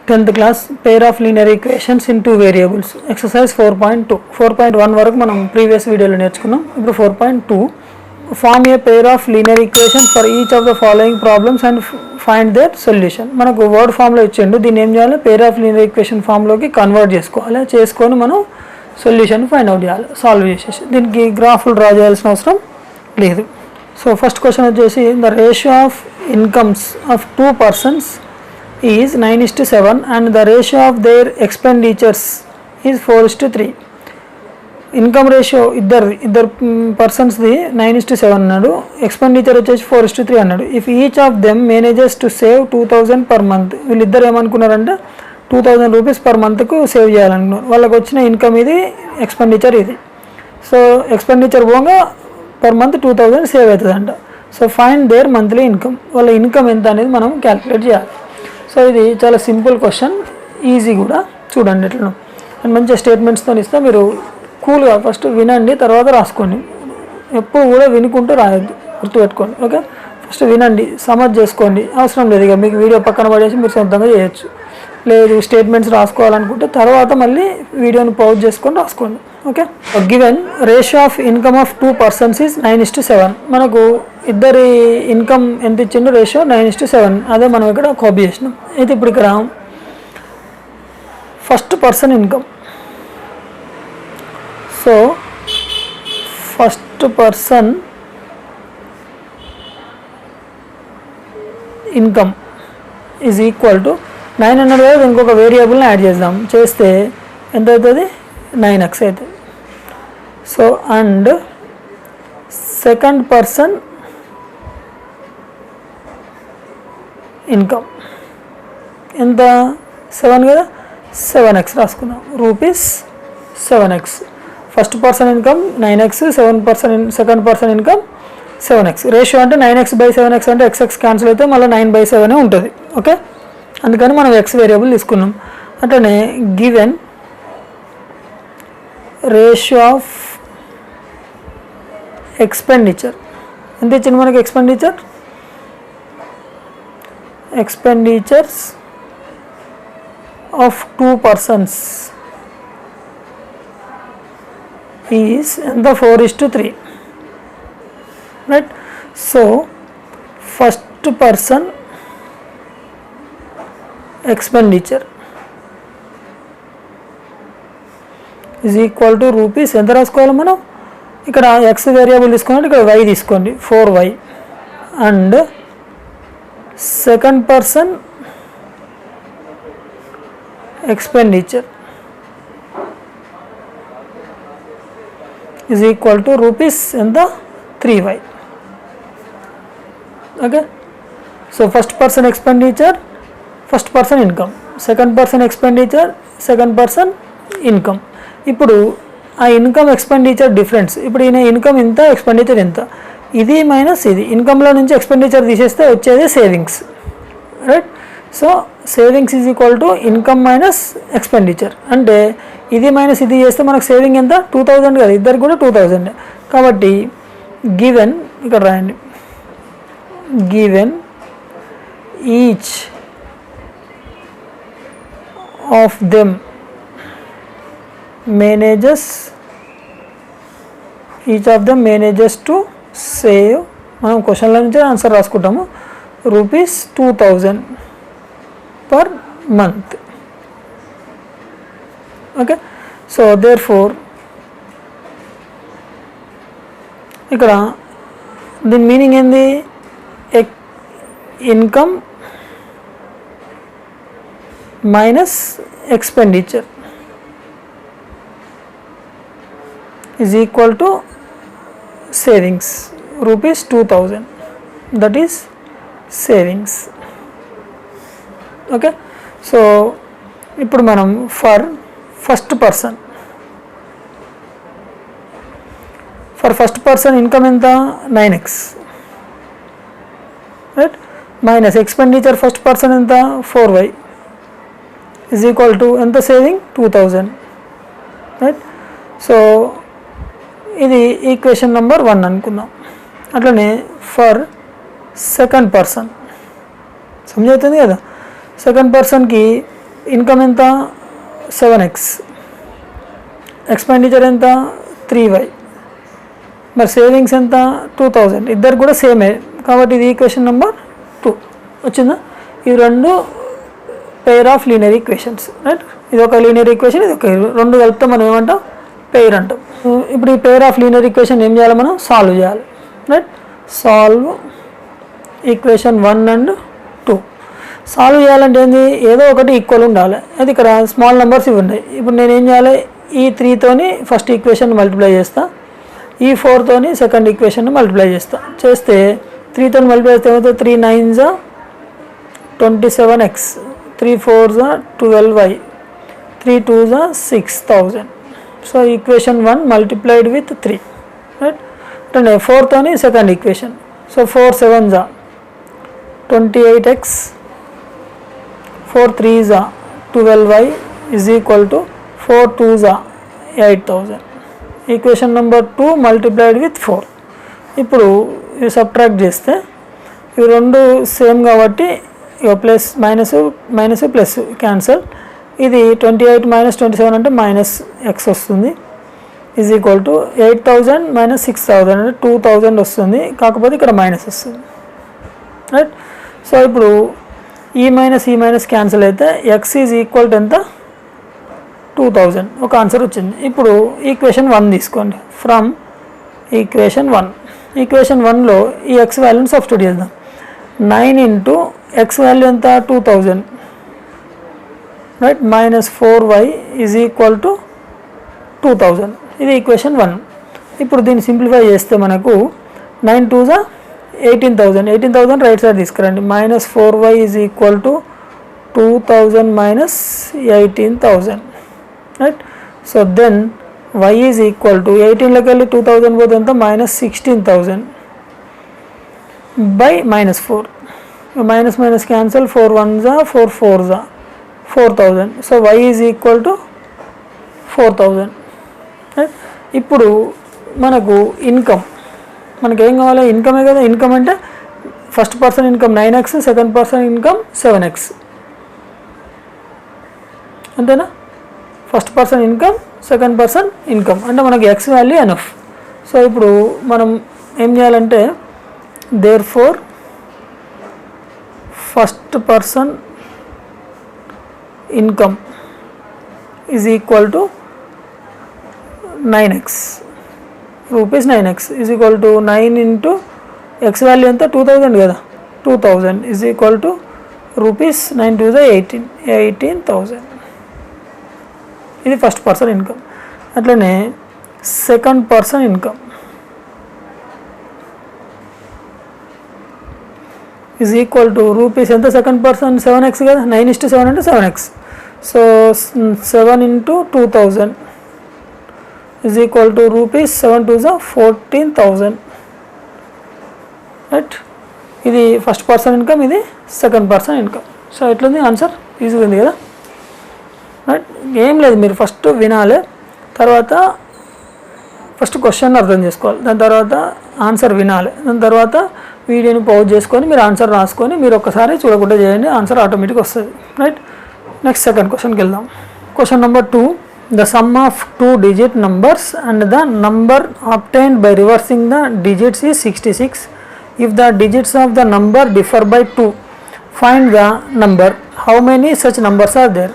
10th class pair of linear equations in two variables exercise 4.2 4.1 వరకు మనం previous వీడియోలో నేర్చుకున్నాం. ఇప్పుడు 4.2 form a pair of linear equations for each of the following problems and find their solution. మనకు word ఫామ్లో ఇచ్చిండు, దీన్ని ఏం చేయాలి, పేర్ ఆఫ్ లీనియర్ ఈక్వేషన్ ఫామ్లోకి కన్వర్ట్ చేసుకోవాలి. చేసుకొని మనం సొల్యూషన్ ఫైండ్ అవుట్ చేయాలి, సాల్వ్ చేసేసి. దీనికి గ్రాఫ్లు డ్రా చేయాల్సిన అవసరం లేదు. సో ఫస్ట్ క్వశ్చన్ వచ్చేసి, the ratio of incomes of 2 persons is 9:7 and the ratio of their expenditures is 4:3. Income ratio ఇద్దరు పర్సన్స్ది 9:7 అన్నాడు, ఎక్స్పెండిచర్ వచ్చేసి 4:3 అన్నాడు. If each of them manages to save 2000 per month, వీళ్ళిద్దరు ఏమనుకున్నారంటే 2000 రూపీస్ పర్ మంత్కు సేవ్ చేయాలనుకున్నారు. వాళ్ళకి వచ్చిన ఇన్కమ్ ఇది, ఎక్స్పెండిచర్ ఇది. సో ఎక్స్పెండిచర్ పోగా పర్ మంత్ 2000 సేవ్ అవుతుందంట. So find their monthly income, వాళ్ళ ఇన్కమ్ ఎంత అనేది మనం క్యాలిక్యులేట్ చేయాలి. సో ఇది చాలా సింపుల్ క్వశ్చన్, ఈజీ కూడా. చూడండి ఎట్లా నేను మంచిగా స్టేట్మెంట్స్తో ఇస్తే మీరు కూల్గా ఫస్ట్ వినండి, తర్వాత రాసుకోండి. ఎప్పుడు కూడా వినుకుంటూ రాయొద్దు, గుర్తుపెట్టుకోండి. ఓకే, ఫస్ట్ వినండి, సమజ్ చేసుకోండి. అవసరం లేదు ఇక మీకు వీడియో పక్కన పడేసి మీరు సొంతంగా చేయొచ్చు. లేదు స్టేట్మెంట్స్ రాసుకోవాలనుకుంటే తర్వాత మళ్ళీ వీడియోని పౌజ్ చేసుకొని రాసుకోండి. Okay, given ratio of income of 2 persons is 9:7. మనకు ఇద్దరి ఇన్కమ్ ఎంత ఇచ్చిండు, రేషియో 9:7. అదే మనం ఇక్కడ కాపీ చేసినాం. అయితే ఇప్పుడు ఇక్కడ first person income. So first person income is equal to 900 కదా, ఇంకొక వేరియబుల్ని యాడ్ చేద్దాం. చేస్తే ఎంత అవుతుంది, 9x అవుతుంది. So and second person income ఎంత, 7 కదా, 7x రాసుకుందాం. Rupees 7x. First person income 9x, second person income 7x. Ratio అంటే 9x/7x అంటే xx క్యాన్సిల్ అయితే మళ్ళీ 9/7 ఉంటుంది. ఓకే, అందుకని మనం x వేరియబుల్ తీసుకున్నాం. అట్లనే గివెన్ రేషియో ఆఫ్ ఎక్స్పెండిచర్ ఎంత ఇచ్చింది మనకి, ఎక్స్పెండిచర్స్ ఆఫ్ 2 persons ఈజ్ ఎంత, 4:3. Right. So first person expenditure is equal to rupees ఎంత రాసుకోవాలి మనం, ఇక్కడ ఎక్స్ వేరియబుల్ తీసుకోండి, ఇక్కడ వై తీసుకోండి, 4y. And second person expenditure is equal to rupees ఎంత, 3y. Okay, so first person expenditure, first person income, second person expenditure, second person income. ఇప్పుడు ఆ ఇన్కమ్ ఎక్స్పెండిచర్ డిఫరెన్స్, ఇప్పుడు ఈయన ఇన్కమ్ ఎంత, expenditure ఎంత, ఇది మైనస్ ఇది. ఇన్కమ్లో నుంచి ఎక్స్పెండిచర్ తీసేస్తే వచ్చేది savings. Right. So savings is equal to income minus expenditure. అంటే ఇది మైనస్ ఇది చేస్తే మనకు సేవింగ్ ఎంత, 2000 కదా, ఇద్దరికి కూడా 2000. కాబట్టి గివెన్, ఇక్కడ రాయండి, given each of them manages to save, మనం క్వశ్చన్ల నుంచి ఆన్సర్ రాసుకుంటాము, rupees 2000 per month. Okay, so therefore ఇక్కడ దీని మీనింగ్ ఏంది, income minus expenditure is equal to savings, rupees 2000. That is savings. Okay, so ఇప్పుడు మనం ఫర్ ఫస్ట్ పర్సన్ ఇన్కమ్ ఎంత, 9x. Right. Minus expenditure first person ఎంత, 4y is equal to ఎంత, saving 2000. Right. So ఇది equation number 1 అనుకుందాం. అట్లనే for second person సమझौతుంది కదా. Second పర్సన్కి ఇన్కమ్ ఎంత 7x, ఎక్స్పెండిచర్ ఎంత 3y, మరి సేవింగ్స్ ఎంత 2000. ఇద్దరు కూడా సేమే కాబట్టి ఇది ఈక్వేషన్ నెంబర్ 2 వచ్చిందా. ఈ రెండు pair of linear equations, right. ఇది ఒక లీనియర్ ఈక్వేషన్, ఇది ఒక రెండు కలిపితే మనం ఏమంటాం పెయిర్ అంటాం. ఇప్పుడు ఈ పెయిర్ ఆఫ్ లీనియర్ ఈక్వేషన్ ఏం చేయాలి, మనం సాల్వ్ చేయాలి, right. Solve equation 1 and 2. Solve చేయాలంటే ఏంది, ఏదో ఒకటి ఈక్వల్ ఉండాలి. అది ఇక్కడ స్మాల్ నెంబర్స్ ఇవి ఉన్నాయి. ఇప్పుడు నేను ఏం చేయాలి, ఈ 3తోని ఫస్ట్ ఈక్వేషన్ మల్టిప్లై చేస్తా, ఈ 4తోని సెకండ్ ఈక్వేషన్ మల్టిప్లై చేస్తే 3తోని మల్టిప్లై చేస్తే ఏమవుతుంది, 3 9s 27x, 3 4s 12y, 3 2s 6000. So equation 1 multiplied with 3, right. అంటే 4తోని second equation. So 4 7s 28x, 4 3s 12y is equal to 4 2s 8000. Equation number 2 multiplied with 4. ఇప్పుడు ఇవి subtract చేస్తే ఇవి రెండు సేమ్ కాబట్టి plus minus minus plus cancel. ఇది 28 - 27 అంటే -x వస్తుంది, ఈజ్ ఈక్వల్ టు 8000 - 6000 అంటే 2000 వస్తుంది, కాకపోతే ఇక్కడ మైనస్ వస్తుంది, రైట్. సో ఇప్పుడు ఈ మైనస్ క్యాన్సిల్ అయితే x ఈజ్ ఈక్వల్ టు ఎంత 2000 ఒక ఆన్సర్ వచ్చింది. ఇప్పుడు ఈక్వేషన్ 1 తీసుకోండి. ఫ్రమ్ ఈక్వేషన్ 1, ఈక్వేషన్ 1లో ఈ x వాల్యూని సబ్స్టిట్యూట్ చేద్దాం. 9 ఇంటూ x వాల్యూ ఎంత 2000, right, -4y is equal to 2000. ఇది ఈక్వేషన్ 1. ఇప్పుడు దీన్ని సింప్లిఫై చేస్తే మనకు 9 2s 18,000, 18,000 రైట్ సైడ్ తీసుకురండి. -4y is equal to 2000 - 18,000, right. So then y is equal to 18లోకి వెళ్ళి 2000 పోతే ఎంత -16,000 by -4. Minus cancel, 4 1s 4 4s 4000. So y is equal to 4000, right. ఇప్పుడు మనకు ఇన్కమ్, మనకేం కావాలి, ఇన్కమే కదా. ఇన్కమ్ అంటే first person income 9x, second person income 7x, అంతేనా. First person income, second person income అంటే మనకి ఎక్స్ వాల్యూ ఎనఫ్. సో ఇప్పుడు మనం ఏం చేయాలంటే therefore first person income is equal to 9x, rupees 9x is equal to 9 into x value ఎంత 2000 కదా, 2000 is equal to rupees 9 2s 18,000. ఇది first person income. అట్లనే second person income is equal to rupees ఎంత, second person 7x కదా, 9:7 అంటే 7x. So 7 into 2000 is equal to rupees 7 2s 14,000, right. ఇది first person income, ఇది second person income. So ఎట్లుంది answer, ఈజీగా ఉంది కదా, రైట్. ఏం లేదు, మీరు ఫస్ట్ వినాలి, తర్వాత ఫస్ట్ క్వశ్చన్ అర్థం చేసుకోవాలి, దాని తర్వాత ఆన్సర్ వినాలి, దాని తర్వాత వీడియోని పౌజ్ చేసుకొని మీరు ఆన్సర్ రాసుకొని మీరు ఒక్కసారి చూడకుండా చేయండి, ఆన్సర్ ఆటోమేటిక్గా వస్తుంది, రైట్. నెక్స్ట్ సెకండ్ క్వశ్చన్కి వెళ్దాం. Question number 2, the sum of 2 digit numbers and the number obtained by reversing the digits is 66. If the digits of the number differ by 2, find the number. How many such numbers are there?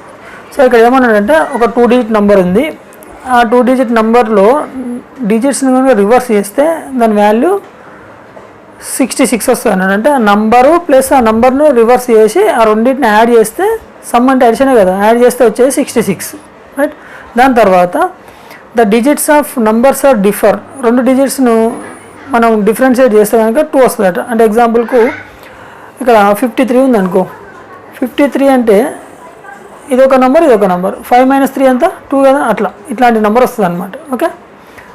So ఇక్కడ ఏమన్నాడంటే ఒక 2 digit number ఉంది, ఆ 2 digit నెంబర్లో డిజిట్స్ని కనుక reverse చేస్తే దాని value 66 వస్తుంది అన్నాడు. అంటే ఆ నంబరు ప్లస్ ఆ నెంబర్ను రివర్స్ చేసి ఆ రెండింటిని యాడ్ చేస్తే సమ్ అంటే అడిషనే కదా, యాడ్ చేస్తే వచ్చేది 66, రైట్. దాని తర్వాత the digits of numbers are differ, రెండు డిజిట్స్ను మనం డిఫరెన్షియేట్ చేస్తే కనుక 2 వస్తుందట. అంటే ఎగ్జాంపుల్కు ఇక్కడ 53 ఉంది అనుకో, 53 అంటే ఇది ఒక నెంబర్, ఇది ఒక నెంబర్, 5 - 3 ఎంత 2 కదా, అట్లా ఇట్లాంటి నెంబర్ వస్తుంది అనమాట, ఓకే.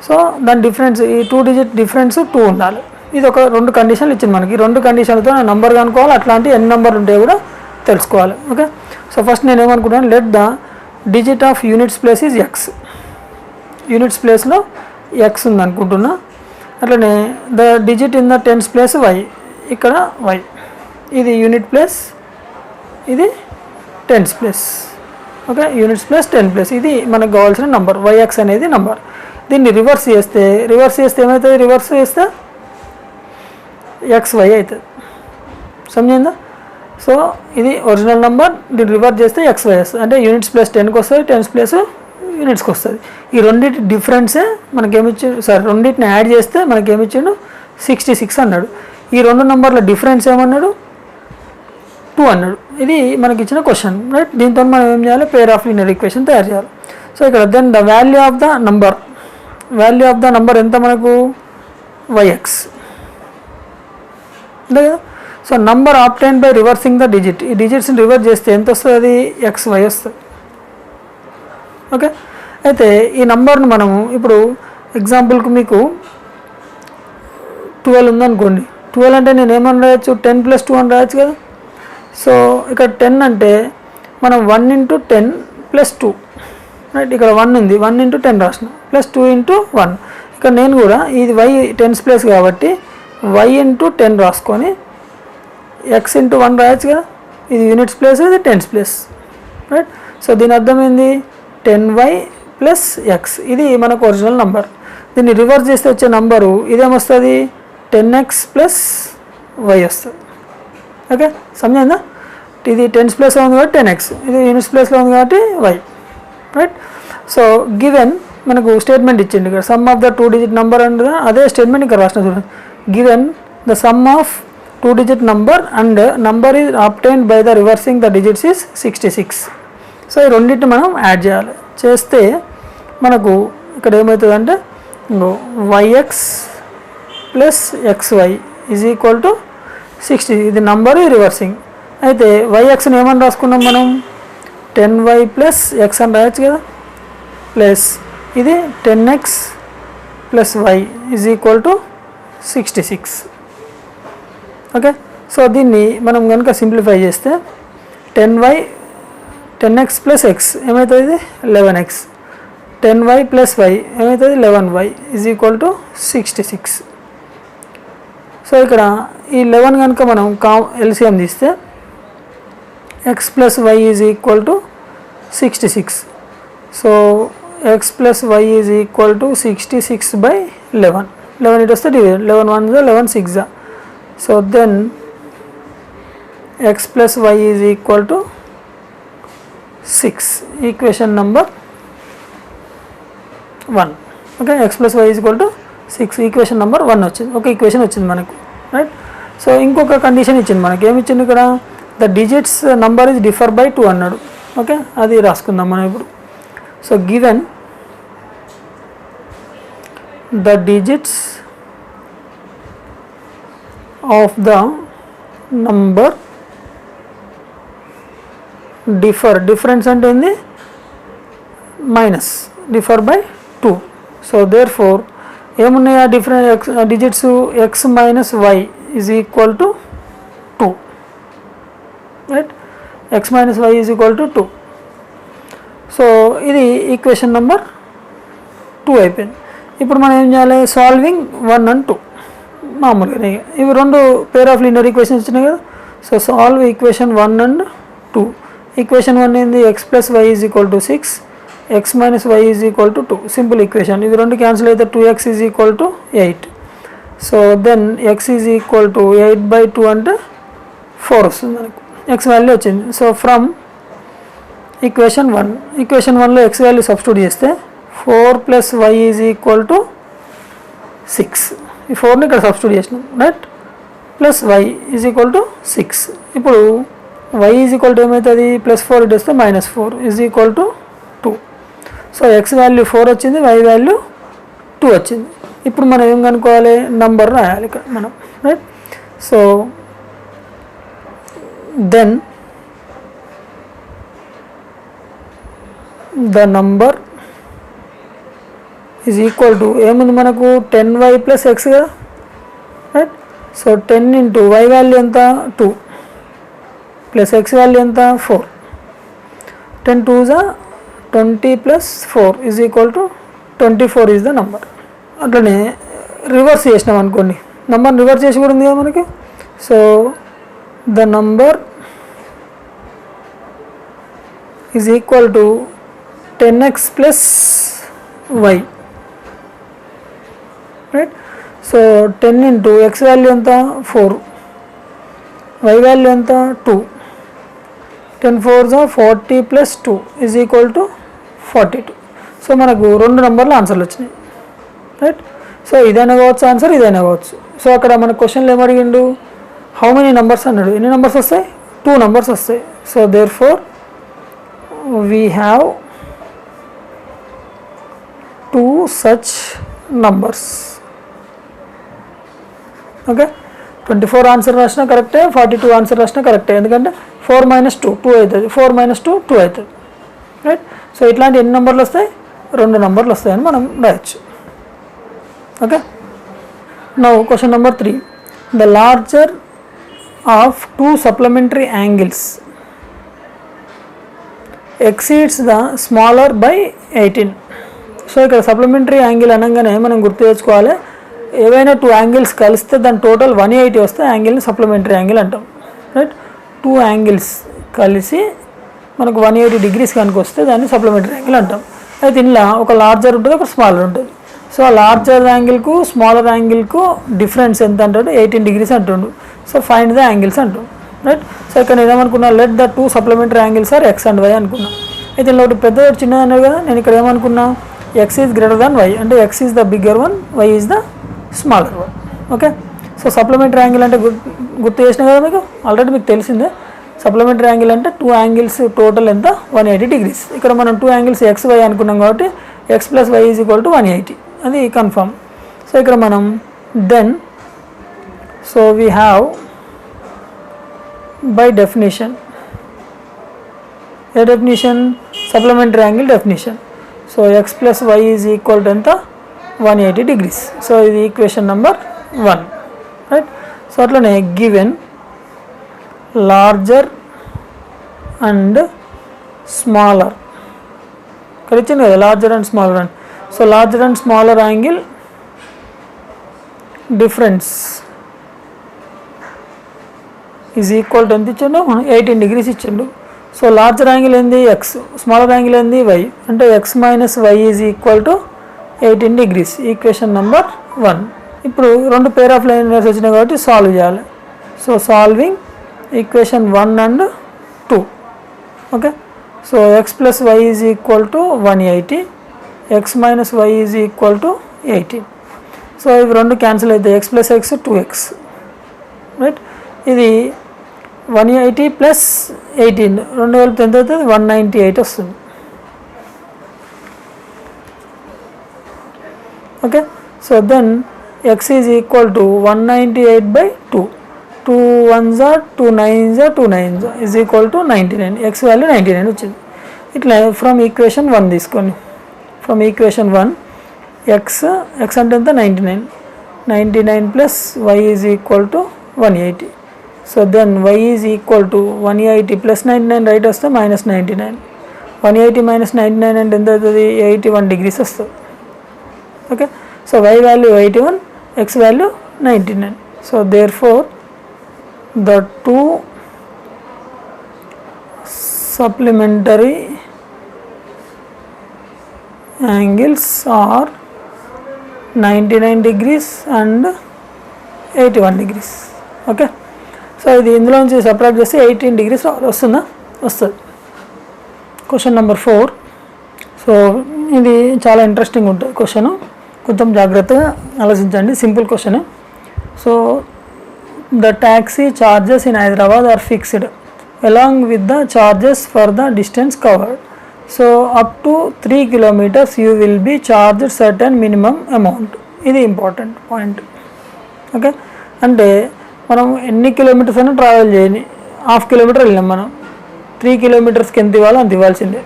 సో దాని డిఫరెన్స్, ఈ 2 digit డిఫరెన్స్ 2 ఉండాలి. ఇది ఒక 2 కండిషన్లు ఇచ్చింది మనకి, 2 కండిషన్లతో నెంబర్ కనుక్కోవాలి, అట్లాంటి ఎన్ని నెంబర్లు ఉంటాయో కూడా తెలుసుకోవాలి, ఓకే. సో ఫస్ట్ నేను ఏమనుకుంటాను, let the digit of units place is x, units ప్లేస్లో x ఉంది అనుకుంటున్నా. అట్లనే the digit in the tens place y, ఇక్కడ y, ఇది యూనిట్ ప్లేస్, ఇది tens place, okay, units plus 10 plus, ఇది మనకు కావాల్సిన నంబర్ వైఎక్స్ అనేది నంబర్. దీన్ని రివర్స్ చేస్తే ఏమవుతుంది, రివర్స్ చేస్తే XY అవుతుంది. సమझిందా? సో ఇది ఒరిజినల్ నెంబర్, దీన్ని రివర్స్ చేస్తే XY వస్తుంది, అంటే యూనిట్స్ ప్లస్ 10కి వస్తుంది, 10 ప్లస్ యూనిట్స్కి వస్తుంది. ఈ రెండింటి డిఫరెన్సే మనకేమిచ్చాడు, రెండింటిని యాడ్ చేస్తే మనకేమిచ్చాడు 66 అన్నాడు. ఈ రెండు నెంబర్ల డిఫరెన్స్ ఏమన్నాడు 2 అన్నాడు. ఇది మనకి ఇచ్చిన క్వశ్చన్, రైట్. దీంతో మనం ఏం చేయాలి, పేర్ ఆఫ్ లీనియర్ ఈక్వేషన్ తయారు చేయాలి. సో ఇక్కడ then the value of the number ఎంత మనకు YX అంతే కదా. So number obtained by reversing the digit, ఈ డిజిట్స్ని రివర్స్ చేస్తే ఎంత వస్తుంది, అది XY వస్తుంది. ఓకే, అయితే ఈ నంబర్ను మనము ఇప్పుడు ఎగ్జాంపుల్కి మీకు 12 ఉందనుకోండి. 12 అంటే నేను ఏమని రాయొచ్చు, 10 + 2 అని రాయొచ్చు కదా. సో ఇక్కడ 10 అంటే మనం 1 × 10 + 2, రైట్. ఇక్కడ 1 ఉంది, 1 × 10 రాసిన, ప్లస్ 2 × 1. ఇక్కడ నేను కూడా ఇది y 10's ప్లేస్ కాబట్టి y × 10 రాసుకొని x × 1 రాయొచ్చు కదా. ఇది యూనిట్స్ ప్లేస్, ఇది 10's ప్లేస్, రైట్. సో దీని అర్థం ఏంది, 10y + x, ఇది మనకు ఒరిజినల్ నంబర్. దీన్ని రివర్స్ చేస్తే వచ్చే నంబరు ఇదేమొస్తుంది, 10x + y వస్తుంది. ఓకే, సమझైందా? ఇది 10's ప్లేస్లో ఉంది కాబట్టి 10x, ఇది యూనిట్స్ ప్లేస్లో ఉంది కాబట్టి y, రైట్. సో గివెన్ మనకు స్టేట్మెంట్ ఇచ్చింది ఇక్కడ, sum of the 2 digit number and అదే స్టేట్మెంట్ ఇక్కడ రాసిన చూడండి. Given the sum of 2 digit number and number is obtained by the reversing the digits is 66. So ఈ రెండింటిని మనం యాడ్ చేయాలి. చేస్తే మనకు ఇక్కడ ఏమవుతుందంటే YX + XY = 60, ఇది నంబరు రివర్సింగ్. అయితే YXని ఏమని రాసుకున్నాం మనం, 10y + x అని రాయొచ్చు కదా, ప్లస్ ఇది 10x + y = 66. ఓకే, సో దీన్ని మనం కనుక సింప్లిఫై చేస్తే 10x + x ఏమవుతుంది, 11x, 10y + y ఏమవుతుంది, 11y = 66. సో ఇక్కడ ఈ 11 కనుక మనం LCM తీస్తే x + y = 66. So x + y = 66/11. 11 it వస్తే division, 11 1 11 6. So then x + y = 6, equation number 1. Okay, x + y = 6, equation number 1 వచ్చింది. ఒక ఈక్వేషన్ వచ్చింది మనకు, రైట్. సో ఇంకొక కండిషన్ ఇచ్చింది మనకి, ఏమి ఇచ్చింది ఇక్కడ, the digits number is differ by 2 అన్నాడు. ఓకే, అది రాసుకుందాం మనం ఇప్పుడు. So given the digits of the number difference అంటే ఏంది, minus, differ by 2. So therefore ఏమున్నాయి ఆ డిజిట్స్, x - y = 2, right. x - y = 2. So ఇది ఈక్వేషన్ నెంబర్ 2 అయిపోయింది. ఇప్పుడు మనం ఏం చేయాలి, సాల్వింగ్ 1 and 2 మామూలుగా. ఇవి రెండు పేర్ ఆఫ్ లీనియర్ ఈక్వేషన్స్ వచ్చినాయి కదా. So solve equation 1 and 2. Equation 1 ఏంది, x + y = 6, x - y = 2, simple equation. ఇవి రెండు క్యాన్సిల్ అయితే 2x = 8. సో దెన్ x = 8/2 అంటే 4 వస్తుంది మనకు, x వాల్యూ వచ్చింది. సో ఫ్రమ్ ఈక్వేషన్ 1లో x వాల్యూ సబ్స్టిట్యూట్ చేస్తే 4 + y = 6, ఈ 4ని ఇక్కడ సబ్స్టిట్యూట్ చేసినాం, రైట్. Plus y = 6. ఇప్పుడు y ఏమవుతుంది, +4 ఇటు వస్తే -4 = 2. సో x వాల్యూ 4 వచ్చింది, y వాల్యూ 2 వచ్చింది. ఇప్పుడు మనం ఏం కనుక్కోవాలి, నంబర్ రాయాలి ఇక్కడ మనం, right. So then the number is equal to ఏముంది మనకు, 10y + x కదా, రైట్. సో 10 × y వాల్యూ ఎంత, 2, ప్లస్ x వాల్యూ ఎంత, 4. 10 2 20 + 4 = 24 ఈజ్ ద నంబర్. అట్లనే రివర్స్ చేసినాం అనుకోండి, నంబర్ రివర్స్ చేసి కూడా ఉంది కదా మనకి. So the number is equal to 10x plus y, right. So 10 into x value ఎంత 4, వై వాల్యూ ఎంత 2, 10 4 40 plus 2 is equal to 42. So మనకు రెండు నెంబర్లు ఆన్సర్లు వచ్చినాయి, రైట్. సో ఇదైనా కావచ్చు ఆన్సర్, ఇదైనా కావచ్చు. సో అక్కడ మన క్వశ్చన్లో ఏమడిగిండు, హౌ మెనీ నెంబర్స్ అన్నాడు. ఎన్ని నెంబర్స్ వస్తాయి, 2 నెంబర్స్ వస్తాయి. So therefore we have 2 such numbers. Okay, 24 answer రాసినా కరెక్టే, 42 ఆన్సర్ రాసినా కరెక్టే. ఎందుకంటే 4 - 2 2 అవుతుంది, 4 - 2 2 అవుతుంది, రైట్. సో ఇట్లాంటి ఎన్ని నెంబర్లు వస్తాయి, 2 నెంబర్లు వస్తాయని మనం రాయొచ్చు. Okay, now question number 3. The larger of 2 supplementary angles exceeds the smaller by 18. So ఇక్కడ సప్లిమెంటరీ యాంగిల్ అనగానే మనం గుర్తు తెచ్చుకోవాలి, ఏవైనా 2 యాంగిల్స్ కలిస్తే దాని టోటల్ 180 వస్తే యాంగిల్ని సప్లిమెంటరీ యాంగిల్ అంటాం, రైట్. 2 యాంగిల్స్ కలిసి మనకు 180 డిగ్రీస్ కనుక వస్తే దాన్ని సప్లిమెంటరీ యాంగిల్ అంటాం. అయితే ఇందులో ఒక లార్జర్ ఉంటుంది, ఒక స్మాలర్ ఉంటుంది. సో ఆ లార్జర్ యాంగిల్కు స్మాలర్ యాంగిల్కు డిఫరెన్స్ ఎంత అంటాడు, 18 డిగ్రీస్ అంటుండు. సో ఫైండ్ ద యాంగిల్స్ అంటుండు, రైట్. సో ఇక్కడ నేను ఏమనుకున్నా, let the 2 supplementary angles are x and y అనుకున్నా. అయితే ఇందులో ఒకటి పెద్ద ఒకటి చిన్నది అన్నారు కదా, నేను ఇక్కడ ఏమనుకున్నా, x is greater than y, అంటే x is the bigger one, y is the smaller one. Okay, so supplementary angle అంటే గుర్తు చేసిన కదా మీకు, ఆల్రెడీ మీకు తెలిసిందే. సప్లిమెంటరీ యాంగిల్ అంటే 2 యాంగిల్స్ టోటల్ ఎంత 180 డిగ్రీస్. ఇక్కడ మనం 2 యాంగిల్స్ ఎక్స్ వై అనుకున్నాం కాబట్టి x plus y is equal to 180, అది కన్ఫర్మ్. సో ఇక్కడ మనం then so we have by definition, a definition, supplementary angle definition. So x plus y is equal to ఎంత 180 degrees. So ఇది equation number 1, right. So అట్లనే given larger and smaller, ఇక్కడ ఇచ్చింది కదా larger and smaller and. So larger and smaller angle difference is equal to ఎంత ఇచ్చిండు, 18 degrees ఇచ్చిండు. So larger angle ఏంది ఎక్స్, స్మాలర్ యాంగిల్ ఏంది వై, అంటే x minus y is equal to 18 degrees, equation number 1. ఇప్పుడు 2 పేర్ ఆఫ్ లైనర్స్ వచ్చినాయి కాబట్టి solve చేయాలి. So solving equation 1 and 2. Okay, so x plus y is equal to 180, x minus y is equal to 18. So ఇవి 2 cancel అవుతాయి, X plus X 2x, right. ఇది 180 plus 18 2 కలిపితే ఎంత అవుతుంది, 198 వస్తుంది. Okay, so then x is equal to 198/2, 2 1s are 2 9s are 2 9s is equal to 99, x value 99 వచ్చింది. ఇట్లా from equation 1 తీసుకోండి. ఫ్రమ్ ఈక్వేషన్ 1 ఎక్స్ అంటే ఎంత 99 plus y is equal to 180. So then y is equal to 180 plus 99 right వస్తే minus 99, 180 minus 99 అంటే ఎంత అవుతుంది, 81 degrees వస్తుంది. Okay, so y value 81, x value 99. So therefore the 2 supplementary angles are 99 degrees and 81 degrees. Okay, so ఇది ఇందులో నుంచి separate చేస్తే 18 degrees వస్తుందా, వస్తుంది. Question number 4. సో ఇది చాలా ఇంట్రెస్టింగ్ ఉంటుంది క్వశ్చన్, కొంచెం జాగ్రత్తగా ఆలోచించండి. Simple question. So the taxi charges in Hyderabad are fixed along with the charges for the distance covered. So up to 3 kilometers you will be charged certain minimum amount. ఇది important point. Okay, అంటే మనం ఎన్ని kilometres అయినా travel చేయని, ½ kilometre వెళ్ళినాం మనం, 3 kilometersకి ఎంత ఇవ్వాలో అంత ఇవ్వాల్సిందే.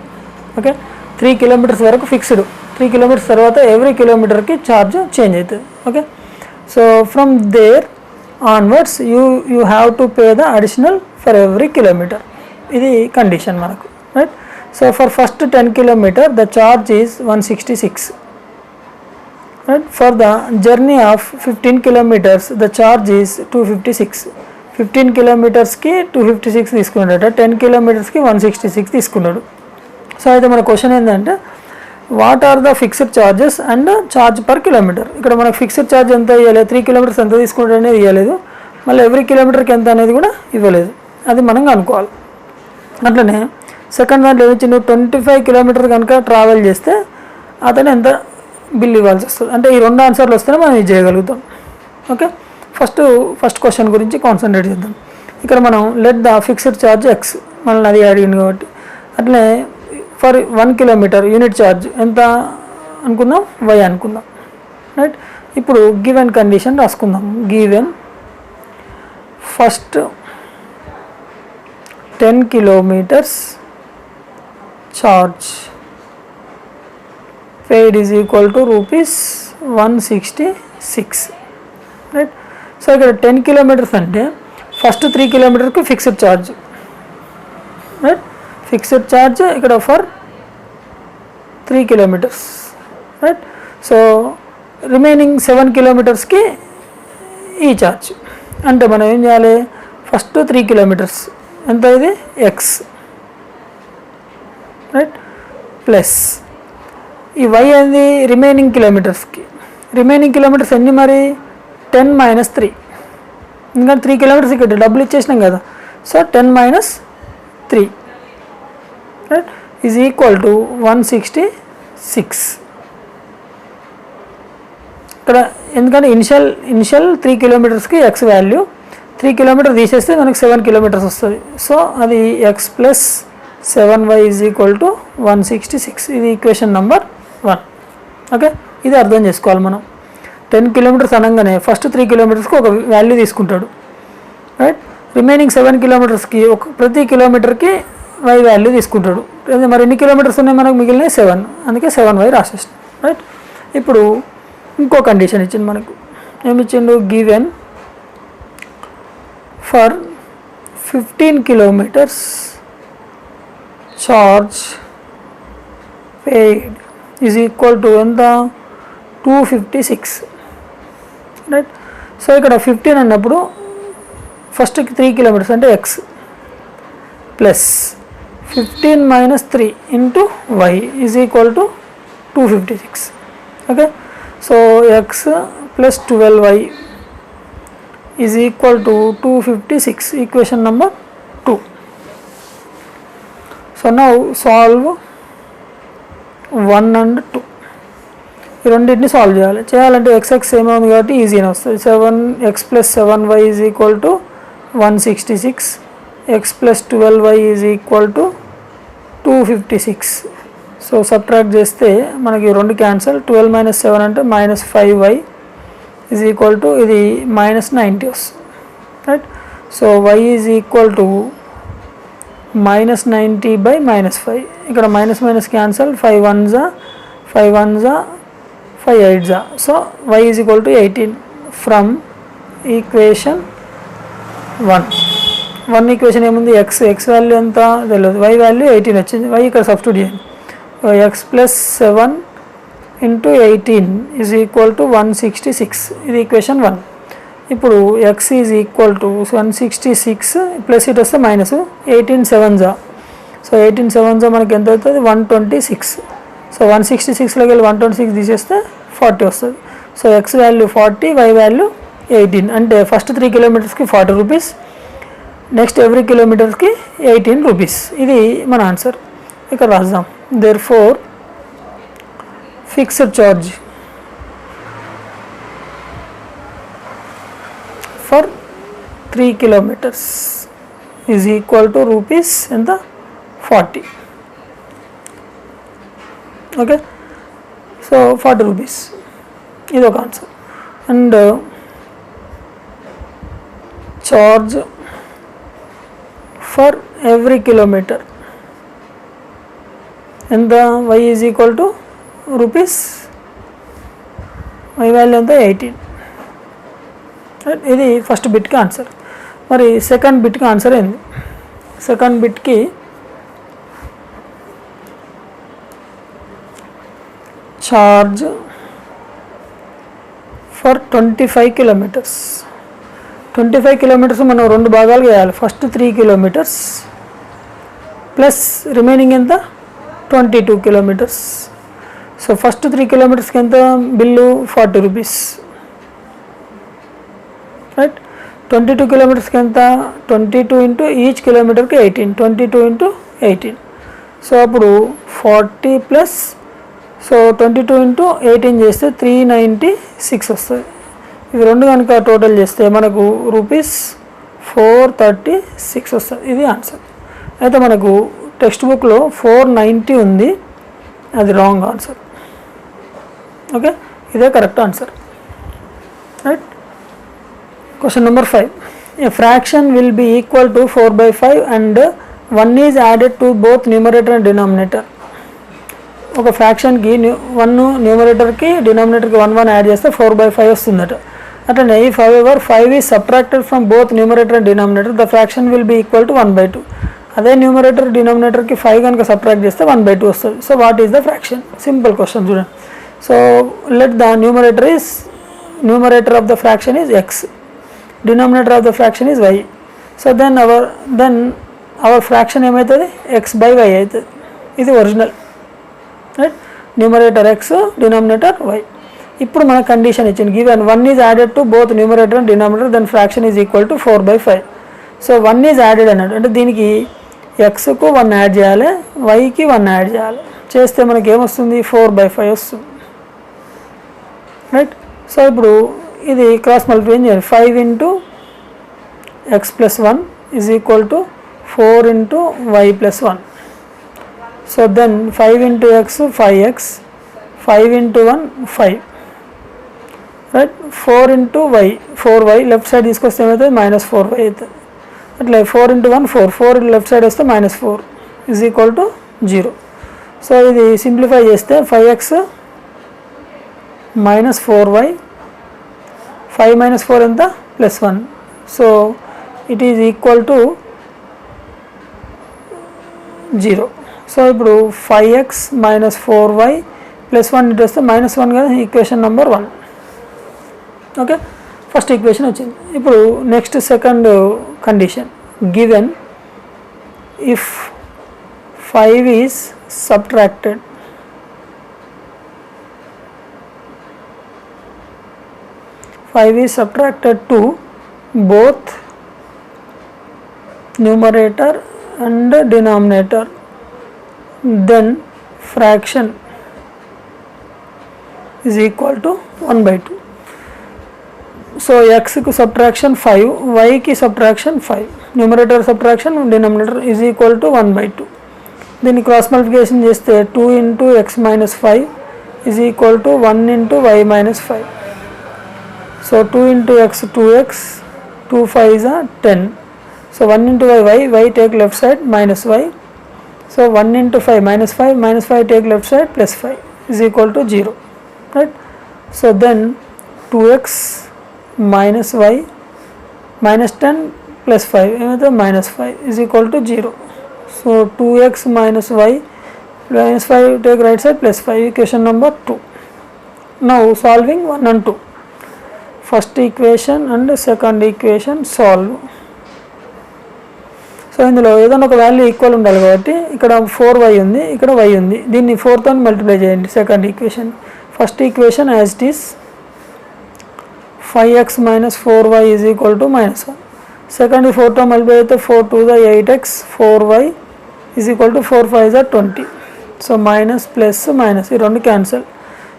ఓకే, 3 kilometers వరకు ఫిక్స్డ్, 3 kilometers తర్వాత ఎవ్రీ కిలోమీటర్కి ఛార్జ్ చేంజ్ అవుతుంది. Okay, so from there onwards you have to pay the additional for every kilometre. ఇది కండిషన్ మనకు, right. So for first 10 kilometers the charge is 166, right. For the journey of 15 kilometers the charge is 256. 15 kilometers కి 256 తీసుకున్నాడు, 10 kilometers కి 166 తీసుకున్నాడు. So అయితే మన question ఏంటంటే what are the fixed charges and charge per kilometre. ఇక్కడ మనకు ఫిక్స్డ్ ఛార్జ్ ఎంత ఇవ్వలేదు, 3 కిలోమీటర్స్ ఎంత తీసుకుంటారు అనేది ఇవ్వలేదు, మళ్ళీ ఎవ్రీ కిలోమీటర్కి ఎంత అనేది కూడా ఇవ్వలేదు, అది మనం కనుక్కోవాలి. అట్లనే సెకండ్ దాంట్లో ఏమి నువ్వు 25 కిలోమీటర్ కనుక ట్రావెల్ చేస్తే అతను ఎంత బిల్ ఇవ్వాల్సి వస్తుంది. అంటే ఈ 2 ఆన్సర్లు వస్తేనే మనం ఇది చేయగలుగుతాం. ఓకే, ఫస్ట్ క్వశ్చన్ గురించి కాన్సన్ట్రేట్ చేద్దాం. ఇక్కడ మనం let the fixed charge X, మనల్ని అది అడిగింది కాబట్టి అట్లనే ఫర్ 1 కిలోమీటర్ యూనిట్ ఛార్జ్ ఎంత అనుకుందాం, వై అనుకుందాం. రైట్, ఇప్పుడు గివెన్ కండిషన్ రాసుకుందాం. Given first 10 kilometres charge paid is equal to rupees 166. Right, so ఇక్కడ 10 కిలోమీటర్స్ అంటే ఫస్ట్ 3 కిలోమీటర్కి fixed charge. Right, fixed charge ఇక్కడ for 3 kilometres. Right, so remaining 7 కిలోమీటర్స్కి ఈ ఛార్జ్. అంటే మనం ఏం చేయాలి, ఫస్ట్ 3 కిలోమీటర్స్ ఎంత ఇది ఎక్స్, రైట్, ప్లస్ ఈ వై అనేది రిమైనింగ్ కిలోమీటర్స్కి. రిమైనింగ్ కిలోమీటర్స్ ఎన్ని మరి 10 - 3, ఇంకా 3 కిలోమీటర్స్ ఇక్కడ డబ్బులు ఇచ్చేసినాం కదా, so 10 - 3 right is equal to 166. ఇక్కడ ఎందుకంటే ఇనిషియల్ 3 కిలోమీటర్స్కి ఎక్స్ వాల్యూ, 3 కిలోమీటర్ తీసేస్తే మనకి 7 కిలోమీటర్స్ వస్తుంది. సో అది X plus 7y is equal to 166. ఇది ఈక్వేషన్ నెంబర్ 1. ఓకే, ఇది అర్థం చేసుకోవాలి మనం. 10 కిలోమీటర్స్ అనగానే ఫస్ట్ 3 కిలోమీటర్స్కి ఒక వాల్యూ తీసుకుంటాడు. రైట్, రిమైనింగ్ 7 కిలోమీటర్స్కి ప్రతి కిలోమీటర్కి వై వాల్యూ తీసుకుంటాడు. మరి ఎన్ని కిలోమీటర్స్ ఉన్నాయి మనకు మిగిలినాయి 7, అందుకే 7y రాసేస్తాం. రైట్, ఇప్పుడు ఇంకో కండిషన్ ఇచ్చింది మనకు. ఏమి ఇచ్చిండు, given for 15 kilometres charge paid is equal to ఎంత 256. రైట్, సో ఇక్కడ 15 అన్నప్పుడు ఫస్ట్ 3 కిలోమీటర్స్ అంటే x plus 15 - 3 into y is equal to 256. Okay, so x plus 12y is equal to 256, equation number 2. So now solve 1 and 2. ఈ రెండింటిని solve చేయాలంటే X ఏమవుతుంది కాబట్టి ఈజీగా వస్తుంది. 7x plus 7y is equal to 166, X plus 12y is equal to 256. So subtract చేస్తే మనకి 2 cancel, 12 - 7 అంటే -5y ఈజ్ ఈక్వల్ టు ఇది -90 వస్తుంది. Right, so y is equal to -90 by -5. ఇక్కడ minus cancel, 5 1s 5 1s 5 8s. So y is equal to 18 from equation 1 equation ఏముంది, X value ఎంత తెలియదు, y value 18 వచ్చింది. y ఇక్కడ సబ్స్టిట్యూట్ చేయండి, X plus 7 into 18 is equal to 166. ఇది equation 1. ఇప్పుడు X is equal to 166 plus ఇటు వస్తే మైనస్ 18 7s. సో 18 7s మనకి ఎంత అవుతుంది, 126. సో 166లోకి వెళ్ళి 126 తీసేస్తే 40 వస్తుంది. So x value 40, y value 18. అంటే ఫస్ట్ 3 కిలోమీటర్స్కి 40 రూపీస్, నెక్స్ట్ ఎవ్రీ కిలోమీటర్కి 18 రూపీస్. ఇది మన ఆన్సర్. ఇక్కడ రాద్దాం. Therefore fixed charge for 3 kilometres is equal to rupees ఎంత 40. ఓకే, సో 40 రూపీస్ ఇది ఒక answer. And charge for every kilometre ఎంత, y is equal to rupees, y value ఎంత 18. ఇది ఫస్ట్ బిట్కి ఆన్సర్. మరి సెకండ్ బిట్కి ఆన్సర్ ఏంది, సెకండ్ బిట్కి ఛార్జ్ ఫర్ 25 కిలోమీటర్స్. 25 కిలోమీటర్స్ మనం 2 భాగాలు వేయాలి. ఫస్ట్ 3 కిలోమీటర్స్ ప్లస్ రిమైనింగ్ ఎంత 22 kilometers. So first 3 kilometers ki enta billu 40 rupees, right? 22 kilometers ki enta 22 into each kilometer ki 18, 22 into 18. So appudu 40 plus, so 22 into 18 చేస్తే 396 వస్తుంది. ఇవి రెండు కనుక టోటల్ చేస్తే మనకు రూపీస్ 436 వస్తుంది. ఇది ఆన్సర్. అయితే మనకు టెక్స్ట్ బుక్లో 490 ఉంది, అది రాంగ్ ఆన్సర్. ఓకే, ఇదే correct answer, right. Question number 5. A fraction will be equal to 4/5 and 1 is added to both numerator and denominator. ఒక ఫ్రాక్షన్కి 1 న్యూమరేటర్కి డినామినేటర్కి 1 యాడ్ చేస్తే 4/5 వస్తుందట. అట్లనే if however 5 is subtracted from both numerator and denominator the fraction will be equal to 1/2. అదే numerator డినామినేటర్కి 5 కనుక subtract చేస్తే 1/2 వస్తుంది. So what is the fraction? Simple question చూడండి. So let the numerator of the fraction is x, denominator of the fraction is y. So then our fraction ఏమవుతుంది? x/y అవుతుంది. ఇది original, right. Numerator x, denominator y. ఇప్పుడు మన condition ఇచ్చింది, given 1 is added to both numerator and denominator then fraction is equal to 4/5. So 1 is added అన్నాడు అంటే దీనికి xకు 1 add చేయాలి, yకి 1 యాడ్ చేయాలి. చేస్తే మనకి ఏమొస్తుంది? 4/5 వస్తుంది, రైట్. సో ఇప్పుడు ఇది క్రాస్ మల్టిప్లికేషన్ చేయాలి. 5 into x plus 1 is equal to 4 into y plus 1. So then 5 into x 5x, 5 into 1 5, right. 4 into y 4y, left side తీసుకొస్తే ఏమవుతుంది? -4y అవుతుంది. అట్లా 4 into 1 4, 4 లెఫ్ట్ సైడ్ వస్తే -4 is equal to 0. సో ఇది simplify చేస్తే 5x -4y, 5 minus 4 ఎంత? +1. So it is equal to 0. So ఇప్పుడు 5x minus 4y +1 ఇటు వస్తే -1 కదా, equation number 1. Okay, first equation వచ్చింది. ఇప్పుడు next second condition, given if 5 is subtracted, 5 is subtracted to both numerator and denominator, then fraction is equal to 1/2. So x ku subtraction 5, y ki subtraction 5, numerator subtraction denominator is equal to 1/2. Then cross multiplication cheste 2 into x minus 5 is equal to 1 into y minus 5. So 2 into x 2x, 2 5s are 10. So 1 into y take left side minus y. So 1 into 5 minus 5 take left side plus 5 is equal to 0, right. So then 2x minus y minus 10 plus 5 minus 5 is equal to 0. So 2x minus y minus 5 take right side plus 5, equation number 2. Now solving 1 and 2. First equation and second equation solve. So ఇందులో ఏదైనా ఒక value equal ఉండాలి కాబట్టి ఇక్కడ 4y ఉంది, ఇక్కడ y ఉంది, దీన్ని 4తో మల్టిప్లై చేయండి second equation. First equation as it is 5x minus 4y is equal to -1. Second 4తో మల్టిప్లై అయితే 4 2 8x, 4y is equal to 4 5 20. So minus plus minus ఈ రెండు క్యాన్సల్,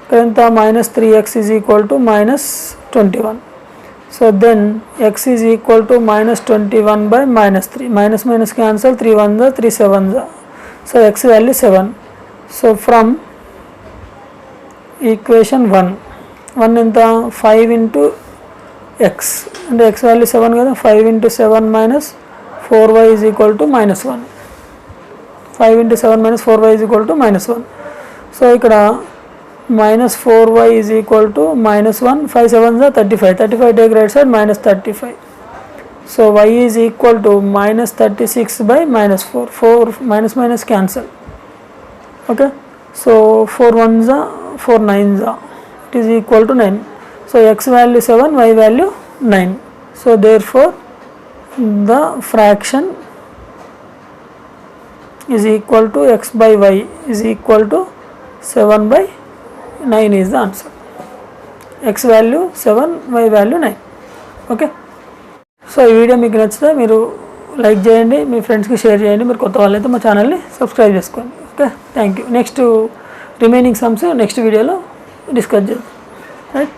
ఇక్కడ ఎంత -3x is equal to -21. So then x is equal to -21 by -3, minus cancel, 3 1 3 7. So x value 7. So from equation 1 ఎంత? 5 into x అంటే x value 7 కదా, 5 into 7 minus 4y is equal to -1. 5 into 7 minus 4y is equal to -1. So ఇక్కడ -4y is equal to -1, 5 7s are 35, 35 take right side -35. So y is equal to -36 by -4, 4 minus cancel. Okay, so 4 1s are 4 9s are, it is equal to 9. So x value 7, y value 9. So therefore the fraction is equal to x by y is equal to 7/9 is the answer. X value 7, y value 9. Okay, so ఈ video మీకు నచ్చితే మీరు like చేయండి, మీ ఫ్రెండ్స్కి share చేయండి. మీరు కొత్త వాళ్ళైతే మా ఛానల్ని సబ్స్క్రైబ్ చేసుకోండి. Okay, thank you. Next remaining sums next వీడియోలో డిస్కస్ చేద్దాం. రైట్.